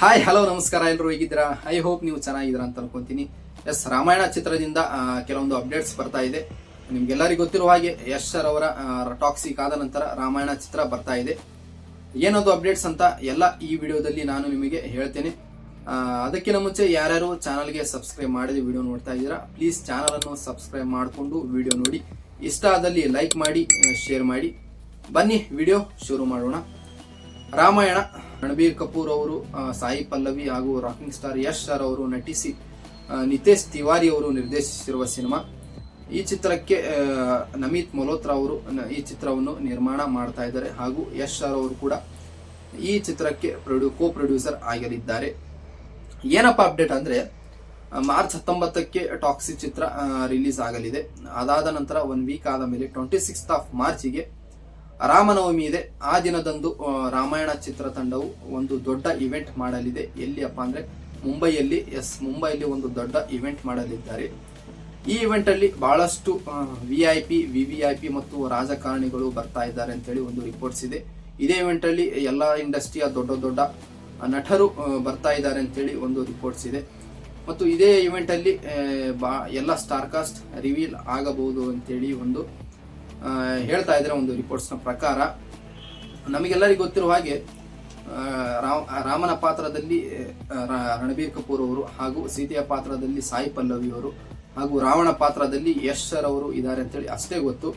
Hi hello ನಮಸ್ಕಾರ, ಎಲ್ಲರೂ ಹೇಗಿದ್ದೀರಾ? ಐ ಹೋಪ್ ನೀವು ಚೆನ್ನಾಗಿದ್ದೀರಾ ಅಂತ ಅನ್ಕೊಂತೀನಿ. ಎಸ್, ರಾಮಾಯಣ ಚಿತ್ರದಿಂದ ಕೆಲವೊಂದು ಅಪ್ಡೇಟ್ಸ್ ಬರ್ತಾ ಇದೆ. ನಿಮ್ಗೆಲ್ಲರಿಗೂ ಗೊತ್ತಿರುವ ಹಾಗೆ ಯಶ್ ಸರ್ ಅವರ ಟಾಕ್ಸಿಕ್ ಆದ ನಂತರ ರಾಮಾಯಣ ಚಿತ್ರ ಬರ್ತಾ ಇದೆ. ಏನದು ಅಪ್ಡೇಟ್ಸ್ ಅಂತ ಎಲ್ಲ ಈ ವಿಡಿಯೋದಲ್ಲಿ ನಾನು ನಿಮಗೆ ಹೇಳ್ತೇನೆ. ಅದಕ್ಕಿಂತ ಮುಂಚೆ ಯಾರ್ಯಾರು ಚಾನಲ್ಗೆ ಸಬ್ಸ್ಕ್ರೈಬ್ ಮಾಡಿದ ವಿಡಿಯೋ ನೋಡ್ತಾ ಇದ್ದೀರಾ, ಪ್ಲೀಸ್ ಚಾನಲ್ ಅನ್ನು ಸಬ್ಸ್ಕ್ರೈಬ್ ಮಾಡಿಕೊಂಡು ವಿಡಿಯೋ ನೋಡಿ. ಇಷ್ಟ ಆದಲ್ಲಿ ಲೈಕ್ ಮಾಡಿ, ಶೇರ್ ಮಾಡಿ. ಬನ್ನಿ ವಿಡಿಯೋ ಶುರು ಮಾಡೋಣ. ರಾಮಾಯಣ ರಣಬೀರ್ ಕಪೂರ್ ಅವರು, ಸಾಯಿ ಪಲ್ಲವಿ ಹಾಗೂ ರಾಕಿಂಗ್ ಸ್ಟಾರ್ ಯಶ್ ಸರ್ ಅವರು ನಟಿಸಿ ನಿತೇಶ್ ತಿವಾರಿ ಅವರು ನಿರ್ದೇಶಿಸಿರುವ ಸಿನಿಮಾ. ಈ ಚಿತ್ರಕ್ಕೆ ನಮಿತ್ ಮಲ್ಹೋತ್ರಾ ಅವರು ಈ ಚಿತ್ರವನ್ನು ನಿರ್ಮಾಣ ಮಾಡ್ತಾ ಇದ್ದಾರೆ ಹಾಗೂ ಯಶ್ ಸರ್ ಅವರು ಕೂಡ ಈ ಚಿತ್ರಕ್ಕೆ ಕೋ ಪ್ರೊಡ್ಯೂಸರ್ ಆಗಲಿದ್ದಾರೆ. ಏನಪ್ಪ ಅಪ್ಡೇಟ್ ಅಂದ್ರೆ, ಮಾರ್ಚ್ 19ಕ್ಕೆ ಟಾಕ್ಸಿ ಚಿತ್ರ ರಿಲೀಸ್ ಆಗಲಿದೆ. ಅದಾದ ನಂತರ 1 ವೀಕ್ ಆದ ಮೇಲೆ 26th ಆಫ್ ಮಾರ್ಚ್ಗೆ ರಾಮನವಮಿ ಇದೆ. ಆ ದಿನದಂದು ರಾಮಾಯಣ ಚಿತ್ರತಂಡವು ಒಂದು ದೊಡ್ಡ ಇವೆಂಟ್ ಮಾಡಲಿದೆ. ಎಲ್ಲಿಯಪ್ಪ ಅಂದ್ರೆ ಮುಂಬೈಯಲ್ಲಿ. ಮುಂಬೈಯಲ್ಲಿ ಒಂದು ದೊಡ್ಡ ಇವೆಂಟ್ ಮಾಡಲಿದ್ದಾರೆ. ಈ ಇವೆಂಟ್ ಅಲ್ಲಿ ಬಹಳಷ್ಟು VIP, VVIP ಮತ್ತು ರಾಜಕಾರಣಿಗಳು ಬರ್ತಾ ಇದ್ದಾರೆ ಅಂತೇಳಿ ಒಂದು ರಿಪೋರ್ಟ್ಸ್ ಇದೆ. ಇದೇ ಇವೆಂಟ್ ಅಲ್ಲಿ ಎಲ್ಲಾ ಇಂಡಸ್ಟ್ರಿಯ ದೊಡ್ಡ ದೊಡ್ಡ ನಟರು ಬರ್ತಾ ಇದ್ದಾರೆ ಅಂತೇಳಿ ಒಂದು ರಿಪೋರ್ಟ್ಸ್ ಇದೆ. ಮತ್ತು ಇದೇ ಇವೆಂಟ್ ಅಲ್ಲಿ ಎಲ್ಲ ಸ್ಟಾರ್ ಕಾಸ್ಟ್ ರಿವೀಲ್ ಆಗಬಹುದು ಅಂತೇಳಿ ಒಂದು ಹೇಳ್ತಾ ಇದ್ರೆ ಒಂದು ರಿಪೋರ್ಟ್ಸ್ ನ ಪ್ರಕಾರ. ನಮಗೆಲ್ಲರಿಗೂ ಗೊತ್ತಿರುವ ಹಾಗೆ ರಾಮನ ಪಾತ್ರದಲ್ಲಿ ರಣಬೀರ್ ಕಪೂರ್ ಅವರು ಹಾಗೂ ಸೀತೆಯ ಪಾತ್ರದಲ್ಲಿ ಸಾಯಿ ಪಲ್ಲವಿ ಅವರು ಹಾಗೂ ರಾವಣ ಪಾತ್ರದಲ್ಲಿ ಯಶ್ ಸರ್ ಅವರು ಇದ್ದಾರೆ ಅಂತೇಳಿ ಅಷ್ಟೇ ಗೊತ್ತು.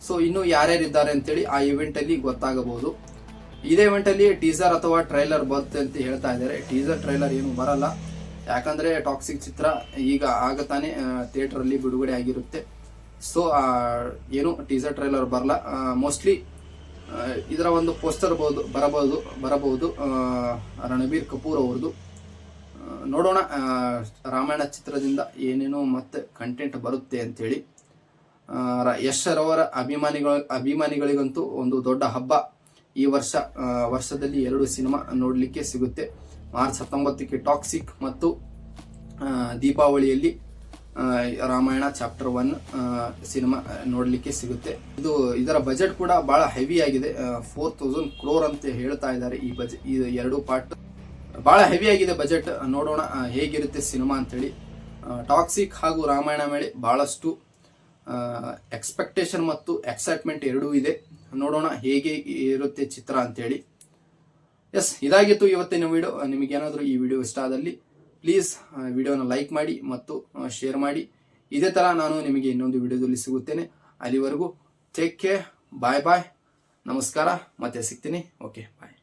ಸೊ ಇನ್ನು ಯಾರ್ಯಾರಿದ್ದಾರೆ ಅಂತೇಳಿ ಆ ಇವೆಂಟ್ ಅಲ್ಲಿ ಗೊತ್ತಾಗಬಹುದು. ಇದೇ ಇವೆಂಟ್ ಅಲ್ಲಿ ಟೀಸರ್ ಅಥವಾ ಟ್ರೈಲರ್ ಬರುತ್ತೆ ಅಂತ ಹೇಳ್ತಾ ಇದ್ದಾರೆ. ಟೀಸರ್ ಟ್ರೈಲರ್ ಏನು ಬರಲ್ಲ, ಯಾಕಂದ್ರೆ ಟಾಕ್ಸಿಕ್ ಚಿತ್ರ ಈಗ ಆಗತಾನೆ ಥಿಯೇಟರ್ ಅಲ್ಲಿ ಬಿಡುಗಡೆ ಆಗಿರುತ್ತೆ. ಸೊ ಏನು ಟೀಸರ್ ಟ್ರೈಲರ್ ಬರಲ್ಲ. ಮೋಸ್ಟ್ಲಿ ಇದರ ಒಂದು ಪೋಸ್ಟರ್ ಬರಬಹುದು ರಣಬೀರ್ ಕಪೂರ್ ಅವ್ರದ್ದು. ನೋಡೋಣ ರಾಮಾಯಣ ಚಿತ್ರದಿಂದ ಏನೇನೋ ಮತ್ತೆ ಕಂಟೆಂಟ್ ಬರುತ್ತೆ ಅಂತೇಳಿ. ಯಶ್ ಅವರ ಅಭಿಮಾನಿಗಳಿಗಂತೂ ಒಂದು ದೊಡ್ಡ ಹಬ್ಬ. ಈ ವರ್ಷದಲ್ಲಿ 2 ಸಿನಿಮಾ ನೋಡ್ಲಿಕ್ಕೆ ಸಿಗುತ್ತೆ. ಮಾರ್ಚ್ 19ಕ್ಕೆ ಟಾಕ್ಸಿಕ್ ಮತ್ತು ದೀಪಾವಳಿಯಲ್ಲಿ ರಾಮಾಯಣ ಚಾಪ್ಟರ್ 1 ಸಿನಿಮಾ ನೋಡ್ಲಿಕ್ಕೆ ಸಿಗುತ್ತೆ. ಇದರ ಬಜೆಟ್ ಕೂಡ ಬಹಳ ಹೆವಿ ಆಗಿದೆ. 4000 crore ಅಂತ ಹೇಳ್ತಾ ಇದ್ದಾರೆ. ಈ 2 ಪಾರ್ಟ್ ಬಹಳ ಹೆವಿ ಆಗಿದೆ ಬಜೆಟ್. ನೋಡೋಣ ಹೇಗಿರುತ್ತೆ ಸಿನಿಮಾ ಅಂತೇಳಿ. ಟಾಕ್ಸಿಕ್ ಹಾಗೂ ರಾಮಾಯಣ ಮೇಲೆ ಬಹಳಷ್ಟು ಎಕ್ಸ್ಪೆಕ್ಟೇಷನ್ ಮತ್ತು ಎಕ್ಸೈಟ್ಮೆಂಟ್ ಎರಡೂ ಇದೆ. ನೋಡೋಣ ಹೇಗೆ ಇರುತ್ತೆ ಚಿತ್ರ ಅಂತೇಳಿ. ಎಸ್, ಇದಾಗಿತ್ತು ಇವತ್ತಿನ ವಿಡಿಯೋ. ನಿಮಗೇನಾದರೂ ಈ ವಿಡಿಯೋ ಇಷ್ಟ ಆದಲ್ಲಿ ಪ್ಲೀಸ್ ವಿಡಿಯೋನ ಲೈಕ್ ಮಾಡಿ ಮತ್ತು ಶೇರ್ ಮಾಡಿ. ಇದೇ ತರ ನಾನು ನಿಮಗೆ ಇನ್ನೊಂದು ವಿಡಿಯೋದಲ್ಲಿ ಸಿಗುತ್ತೇನೆ. ಅಲ್ಲಿವರೆಗೂ ಟೇಕ್ ಕೇರ್, ಬಾಯ್ ಬಾಯ್, ನಮಸ್ಕಾರ, ಮತ್ತೆ ಸಿಗ್ತೀನಿ. ಓಕೆ, ಬಾಯ್.